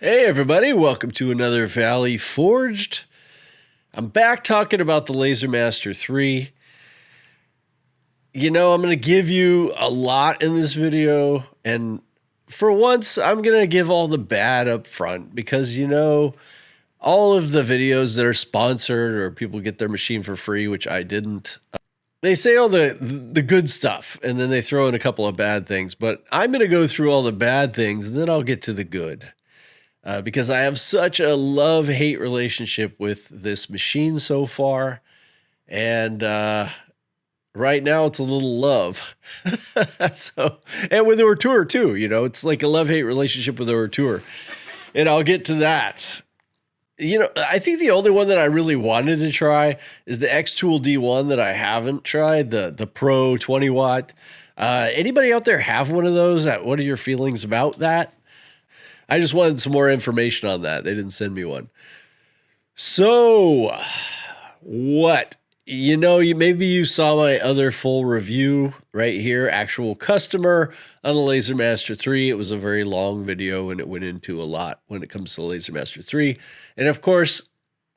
Hey everybody, welcome to another Valley Forged. I'm back talking about the LaserMaster 3. You know, I'm going to give you a lot in this video, and for once, I'm going to give all the bad up front because, you know, all of the videos that are sponsored or people get their machine for free, which I didn't, they say all the good stuff, and then they throw in a couple of bad things, but I'm going to go through all the bad things, and then I'll get to the good. Because I have such a love-hate relationship with this machine so far. And right now it's a little love. And with Ortur too, you know, it's like a love-hate relationship with Ortur. And I'll get to that. You know, I think the only one that I really wanted to try is the X-Tool D1 that I haven't tried, the Pro 20 watt. Anybody out there have one of those? What are your feelings about that? I just wanted some more information on that. They didn't send me one. So, what? You know, maybe you saw my other full review right here, actual customer on the LaserMaster 3. It was a very long video and it went into a lot when it comes to the LaserMaster 3. And of course,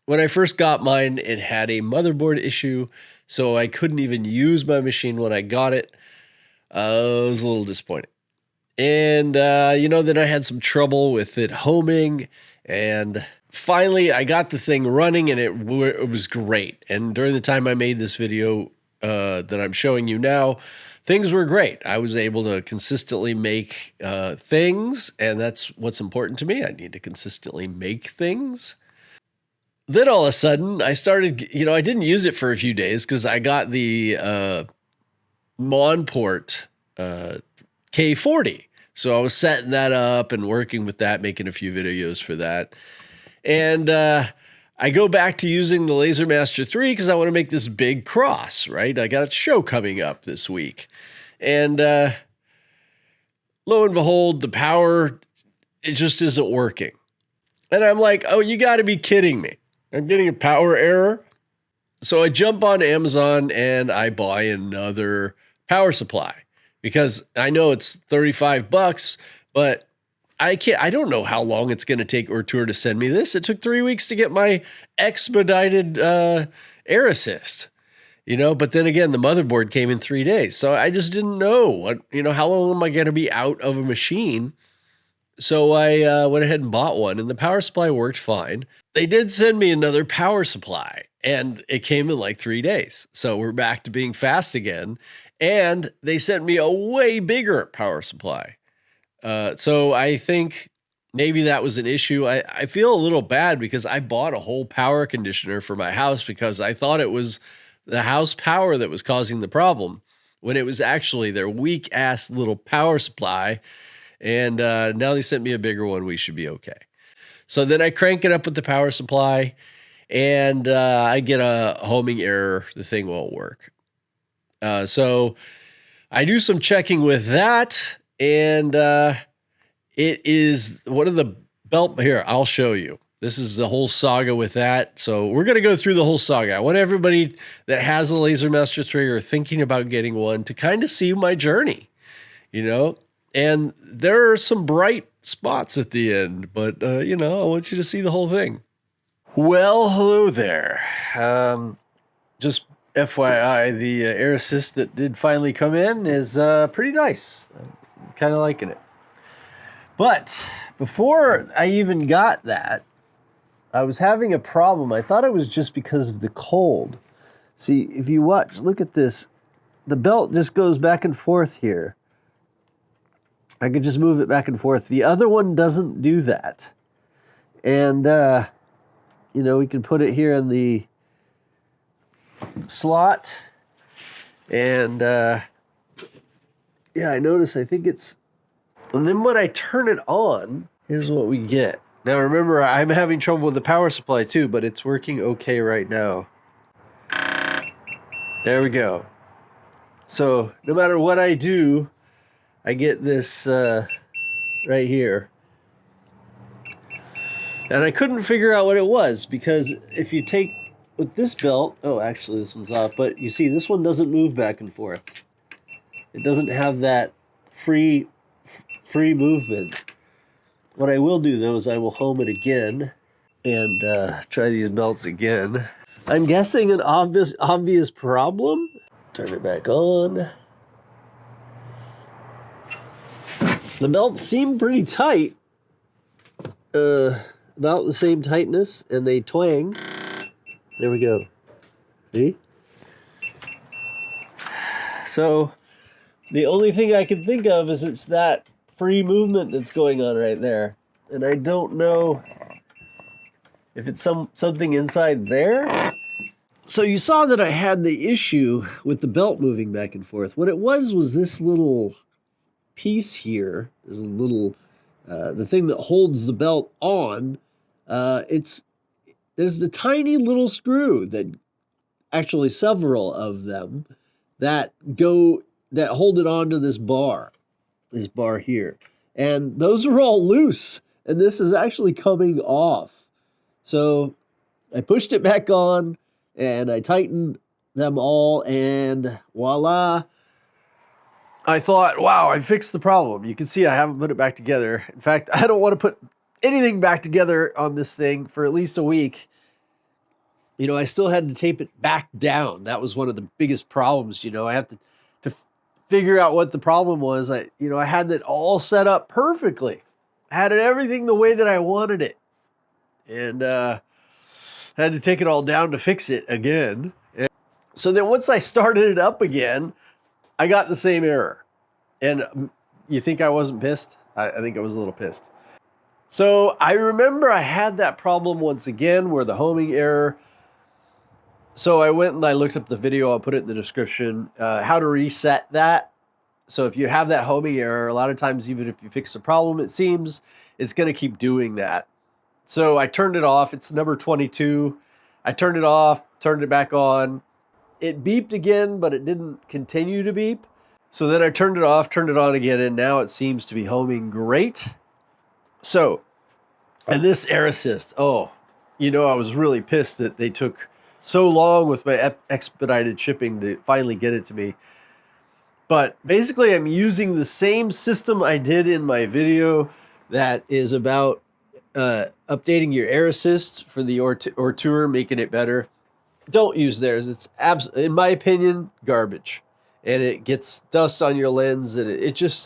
when I first got mine, it had a motherboard issue, so I couldn't even use my machine when I got it. I was a little disappointed. And, you know, then I had some trouble with it homing, and finally I got the thing running and it was great. And during the time I made this video that I'm showing you now, things were great. I was able to consistently make things, and that's what's important to me. I need to consistently make things. Then all of a sudden I started, you know, I didn't use it for a few days because I got the Monport K40. So I was setting that up and working with that, making a few videos for that. And I go back to using the LaserMaster 3 because I want to make this big cross, right? I got a show coming up this week. And lo and behold, the power, it just isn't working. And I'm like, oh, you got to be kidding me. I'm getting a power error. So I jump on Amazon and I buy another power supply. Because I know it's $35, but I don't know how long it's going to take Ortur to send me this. It took 3 weeks to get my expedited air assist, you know, but then again, the motherboard came in 3 days. So I just didn't know what, you know, how long am I going to be out of a machine? So I went ahead and bought one, and the power supply worked fine. They did send me another power supply, and it came in like 3 days. So we're back to being fast again. And they sent me a way bigger power supply. So I think maybe that was an issue. I feel a little bad because I bought a whole power conditioner for my house because I thought it was the house power that was causing the problem, when it was actually their weak ass little power supply. And now they sent me a bigger one. We should be okay. So then I crank it up with the power supply, and I get a homing error. The thing won't work. So I do some checking with that, and it is one of the belt here. I'll show you. This is the whole saga with that. So we're going to go through the whole saga. I want everybody that has a LaserMaster 3 or thinking about getting one to kind of see my journey, you know, and there are some bright spots at the end, but you know, I want you to see the whole thing. Well, hello there. Just FYI, the air assist that did finally come in is pretty nice. I'm kind of liking it. But before I even got that, I was having a problem. I thought it was just because of the cold. See, if you watch, look at this. The belt just goes back and forth here. I could just move it back and forth. The other one doesn't do that. And, you know, we can put it here in the slot, and yeah, I notice, I think it's, and then when I turn it on, here's what we get. Now remember, I'm having trouble with the power supply too, but it's working okay right now. There we go. So no matter what I do, I get this right here. And I couldn't figure out what it was, because if you take with this belt, oh, actually this one's off, but you see this one doesn't move back and forth. It doesn't have that free movement. What I will do, though, is I will home it again and try these belts again. I'm guessing an obvious problem. Turn it back on. The belts seem pretty tight. About the same tightness, and they twang. There we go. See? So the only thing I can think of is it's that free movement that's going on right there. And I don't know if it's something inside there. So you saw that I had the issue with the belt moving back and forth. What it was this little piece here. There's a little, the thing that holds the belt on. There's the tiny little screw that, actually several of them, that hold it onto this bar here. And those are all loose, and this is actually coming off. So I pushed it back on, and I tightened them all, and voila. I thought, wow, I fixed the problem. You can see I haven't put it back together. In fact, I don't want to put anything back together on this thing for at least a week. You know, I still had to tape it back down. That was one of the biggest problems. You know, I have to figure out what the problem was. I had it all set up perfectly. I had everything the way that I wanted it. And had to take it all down to fix it again. And so then once I started it up again, I got the same error. And you think I wasn't pissed? I think I was a little pissed. So I remember I had that problem once again where the homing error. So I went and I looked up the video. I'll put it in the description, how to reset that. So if you have that homing error, a lot of times, even if you fix the problem, it seems it's going to keep doing that. So I turned it off. It's number 22. I turned it off, turned it back on. It beeped again, but it didn't continue to beep. So then I turned it off, turned it on again, and now it seems to be homing great. So, and this air assist, I was really pissed that they took so long with my expedited shipping to finally get it to me. But basically, I'm using the same system I did in my video that is about updating your air assist for the Ortur, making it better. Don't use theirs. It's in my opinion, garbage. And it gets dust on your lens, and it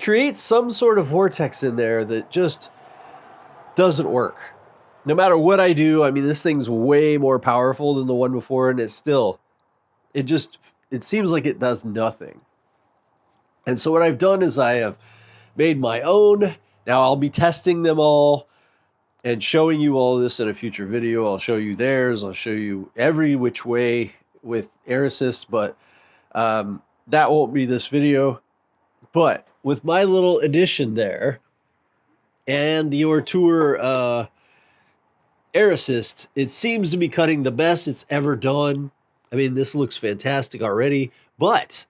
creates some sort of vortex in there that just doesn't work. No matter what I do, I mean, this thing's way more powerful than the one before, and it seems like it does nothing. And so what I've done is I have made my own. Now I'll be testing them all and showing you all this in a future video. I'll show you theirs. I'll show you every which way with air assist, but that won't be this video. But with my little addition there and the Ortur air assist, it seems to be cutting the best it's ever done. I mean, this looks fantastic already, but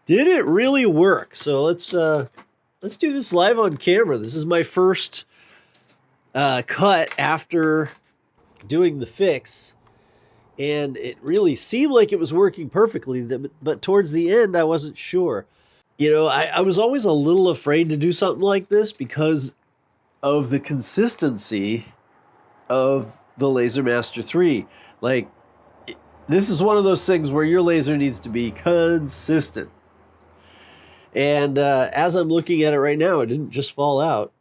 did it really work? So let's do this live on camera. This is my first cut after doing the fix, and it really seemed like it was working perfectly, but towards the end, I wasn't sure. I was always a little afraid to do something like this because of the consistency of the LaserMaster 3. Like, this is one of those things where your laser needs to be consistent. And as I'm looking at it right now, it didn't just fall out,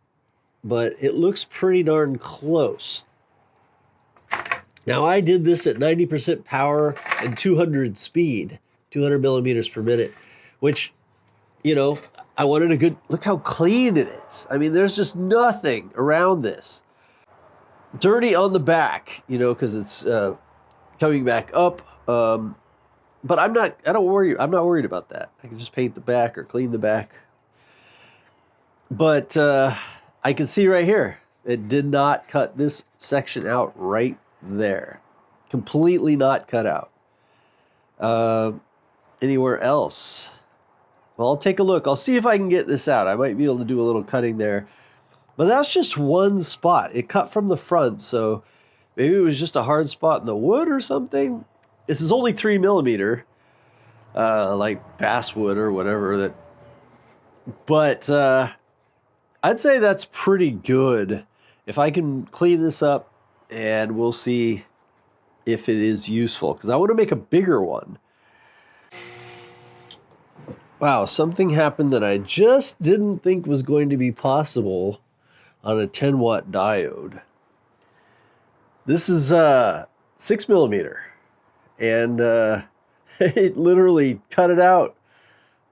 but it looks pretty darn close. Now, I did this at 90% power and 200 speed, 200 millimeters per minute, which, I wanted a good, look how clean it is. I mean, there's just nothing around this. Dirty on the back, because it's coming back up. But I'm not worried about that. I can just paint the back or clean the back. But I can see right here, it did not cut this section out right there. Completely not cut out. Anywhere else? Well, I'll take a look. I'll see if I can get this out. I might be able to do a little cutting there. But that's just one spot. It cut from the front, so maybe it was just a hard spot in the wood or something. This is only 3 millimeter, like basswood or whatever. But I'd say that's pretty good. If I can clean this up, and we'll see if it is useful, because I want to make a bigger one. Wow, something happened that I just didn't think was going to be possible on a 10-watt diode. This is 6 millimeter, and it literally cut it out.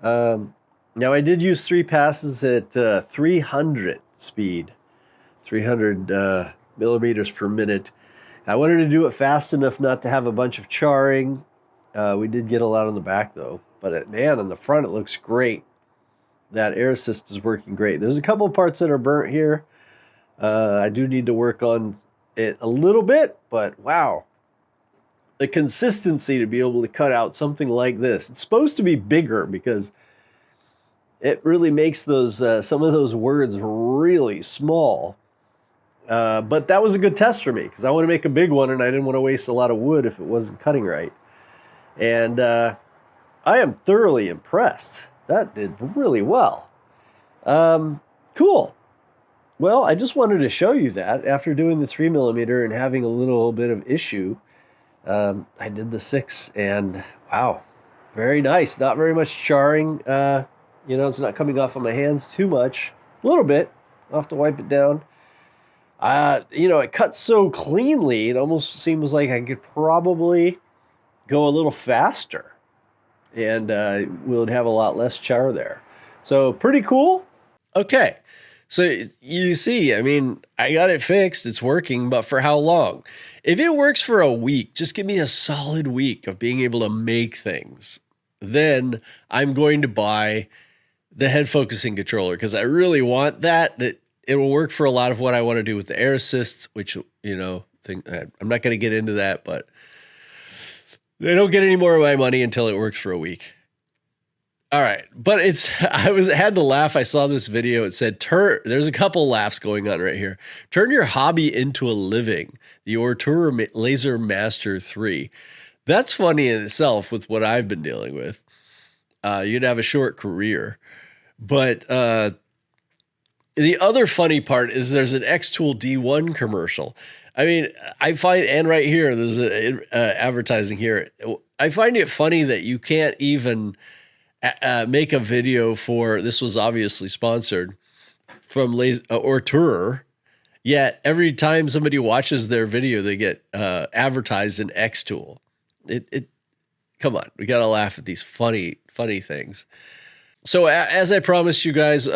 Now I did use 3 passes at 300 speed, 300 millimeters per minute. I wanted to do it fast enough not to have a bunch of charring. We did get a lot on the back though, but man, on the front it looks great. That air assist is working great. There's a couple of parts that are burnt here. I do need to work on it a little bit, but wow. The consistency to be able to cut out something like this. It's supposed to be bigger because it really makes those some of those words really small. But that was a good test for me because I want to make a big one and I didn't want to waste a lot of wood if it wasn't cutting right. And I am thoroughly impressed. That did really well. Cool. Well, I just wanted to show you that after doing the 3 millimeter and having a little bit of issue, I did the 6 and wow, very nice. Not very much charring. You know, it's not coming off on my hands too much. A little bit. I'll have to wipe it down. You know, it cuts so cleanly, it almost seems like I could probably go a little faster and we'll have a lot less char there. So pretty cool. Okay. So you see, I mean, I got it fixed. It's working, but for how long? If it works for a week, just give me a solid week of being able to make things. Then I'm going to buy the head focusing controller because I really want that. It will work for a lot of what I want to do with the air assist, which, you know, I'm not going to get into that, but they don't get any more of my money until it works for a week. All right. But had to laugh. I saw this video. It said, there's a couple laughs going on right here. Turn your hobby into a living. The Ortur Laser Master 3. That's funny in itself with what I've been dealing with. You'd have a short career. But the other funny part is there's an X-Tool D1 commercial. I mean, I find, and right here, there's advertising here. I find it funny that you can't even make a video for, this was obviously sponsored from Ortur, yet every time somebody watches their video, they get advertised in X-Tool. Come on, we got to laugh at these funny things. So as I promised you guys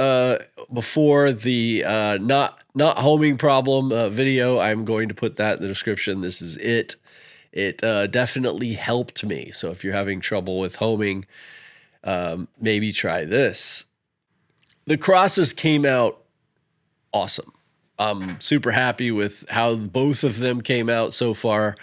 before, the not homing problem video, I'm going to put that in the description. This is it. It definitely helped me. So if you're having trouble with homing, maybe try this. The crosses came out awesome. I'm super happy with how both of them came out so far.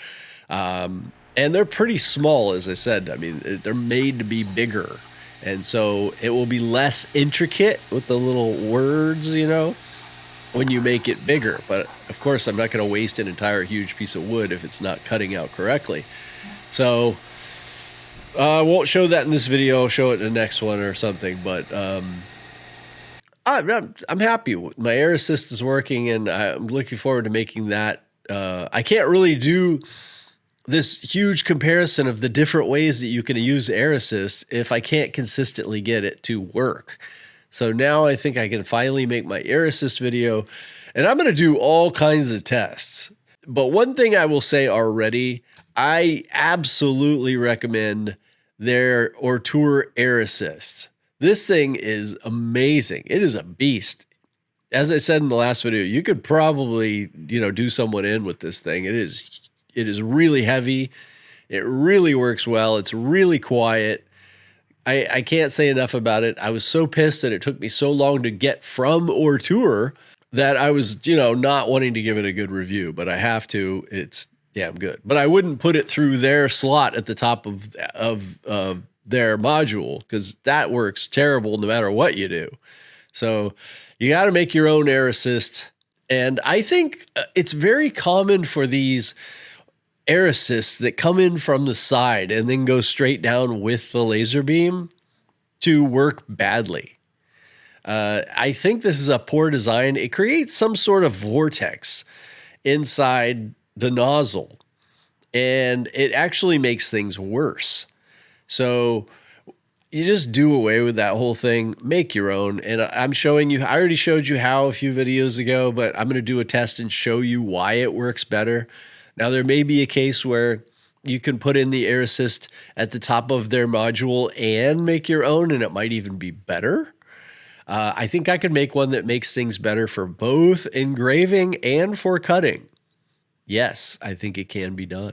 And they're pretty small, as I said. I mean, they're made to be bigger. And so it will be less intricate with the little words, you know, when you make it bigger. But of course, I'm not going to waste an entire huge piece of wood if it's not cutting out correctly. So I won't show that in this video. I'll show it in the next one or something. But I'm happy. My air assist is working, and I'm looking forward to making that. I can't really do this huge comparison of the different ways that you can use air assist if I can't consistently get it to work. So now I think I can finally make my air assist video, and I'm going to do all kinds of tests. But one thing I will say already, I absolutely recommend their Ortur air assist. This thing is amazing. It is a beast. As I said in the last video, you could probably, you know, do someone in with this thing. It is really heavy. It really works well. It's really quiet. I can't say enough about it. I was so pissed that it took me so long to get from Ortur that I was, you know, not wanting to give it a good review, but I have to. It's damn good. But I wouldn't put it through their slot at the top of their module because that works terrible no matter what you do. So you got to make your own air assist. And I think it's very common for these air assists that come in from the side and then go straight down with the laser beam to work badly. I think this is a poor design. It creates some sort of vortex inside the nozzle, and it actually makes things worse. So you just do away with that whole thing, make your own. And I'm showing you, I already showed you how a few videos ago, but I'm going to do a test and show you why it works better. Now, there may be a case where you can put in the air assist at the top of their module and make your own, and it might even be better. I think I could make one that makes things better for both engraving and for cutting. Yes, I think it can be done.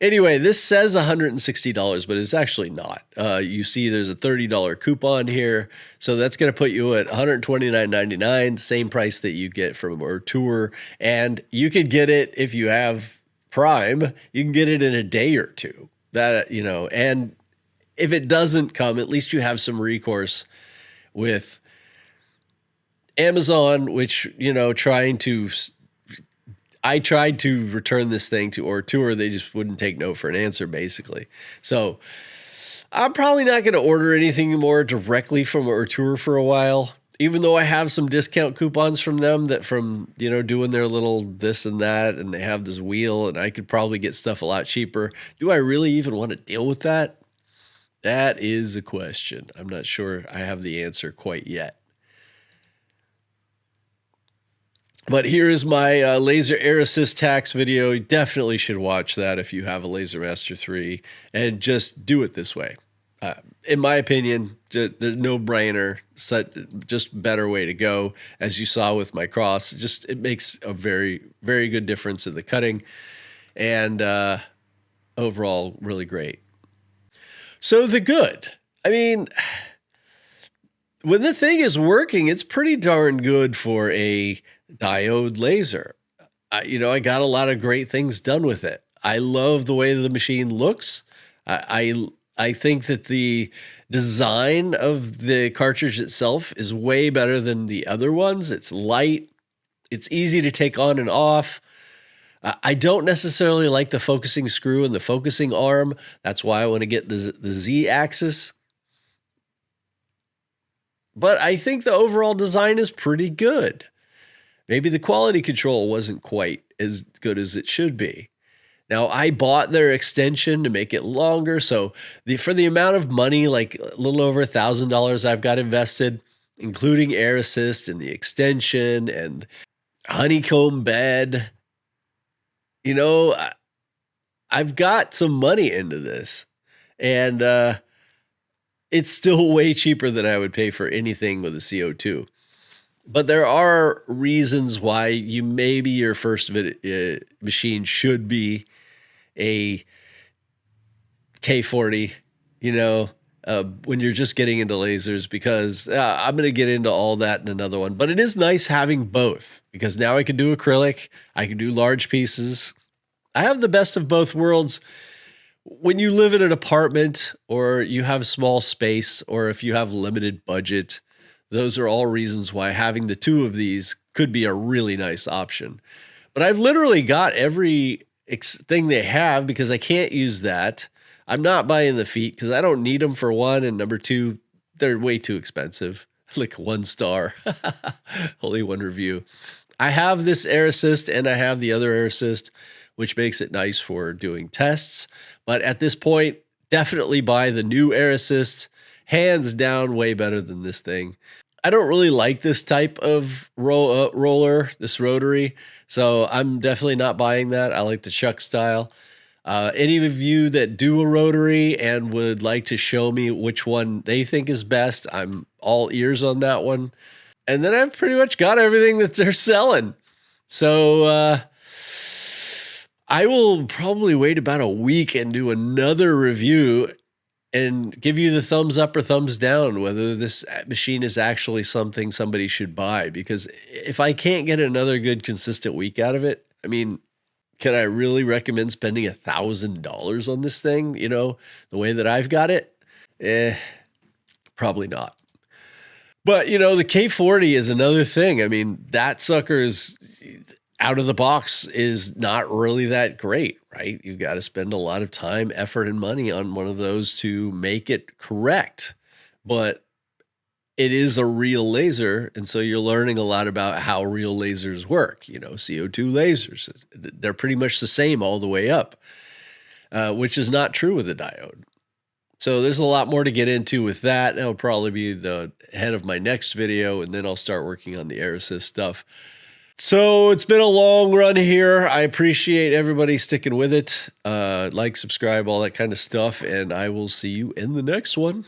Anyway, this says $160, but it's actually not. You see there's a $30 coupon here. So that's going to put you at $129.99, same price that you get from Ortur. And you could get it if you have Prime. You can get it in a day or two. That, you know, and if it doesn't come, at least you have some recourse with Amazon, which, you know, I tried to return this thing to Ortur. They just wouldn't take no for an answer, basically. So I'm probably not going to order anything more directly from Ortur for a while, even though I have some discount coupons from them that from, you know, doing their little this and that, and they have this wheel, and I could probably get stuff a lot cheaper. Do I really even want to deal with that? That is a question. I'm not sure I have the answer quite yet. But here is my laser air assist tax video. You definitely should watch that if you have a LaserMaster 3, and just do it this way. In my opinion, there's no brainer, just better way to go. As you saw with my cross, it makes a very, very good difference in the cutting, and overall really great. So the good, I mean, when the thing is working, it's pretty darn good for a diode laser. I got a lot of great things done with it. I love the way the machine looks. I think that the design of the cartridge itself is way better than the other ones. It's light. It's easy to take on and off. I don't necessarily like the focusing screw and the focusing arm. That's why I want to get the Z axis. But I think the overall design is pretty good. Maybe the quality control wasn't quite as good as it should be. Now, I bought their extension to make it longer. So for the amount of money, like a little over $1,000 I've got invested, including air assist and the extension and honeycomb bed, I've got some money into this. And it's still way cheaper than I would pay for anything with a CO2. But there are reasons why maybe your first machine should be a K40, when you're just getting into lasers, because I'm going to get into all that in another one. But it is nice having both, because now I can do acrylic, I can do large pieces. I have the best of both worlds. When you live in an apartment, or you have small space, or if you have limited budget, those are all reasons why having the two of these could be a really nice option. But I've literally got every thing they have, because I can't use that. I'm not buying the feet because I don't need them, for one, and number two, they're way too expensive. Like 1 star. Only one review. I have this air assist and I have the other air assist, which makes it nice for doing tests. But at this point, definitely buy the new air assist. Hands down, way better than this thing. I don't really like this type of roller, this rotary, so I'm definitely not buying that. I like the Chuck style. Any of you that do a rotary and would like to show me which one they think is best, I'm all ears on that one. And then I've pretty much got everything that they're selling. So I will probably wait about a week and do another review and give you the thumbs up or thumbs down whether this machine is actually something somebody should buy. Because if I can't get another good consistent week out of it, I mean, can I really recommend spending $1,000 on this thing? The way that I've got it? Probably not. But, the K40 is another thing. I mean, that sucker is, out of the box is not really that great, right? You've got to spend a lot of time, effort, and money on one of those to make it correct. But it is a real laser, and so you're learning a lot about how real lasers work. You know, CO2 lasers, they're pretty much the same all the way up, which is not true with a diode. So there's a lot more to get into with that. That'll probably be the head of my next video, and then I'll start working on the air assist stuff. So it's been a long run here. I appreciate everybody sticking with it. Like, subscribe, all that kind of stuff, and I will see you in the next one.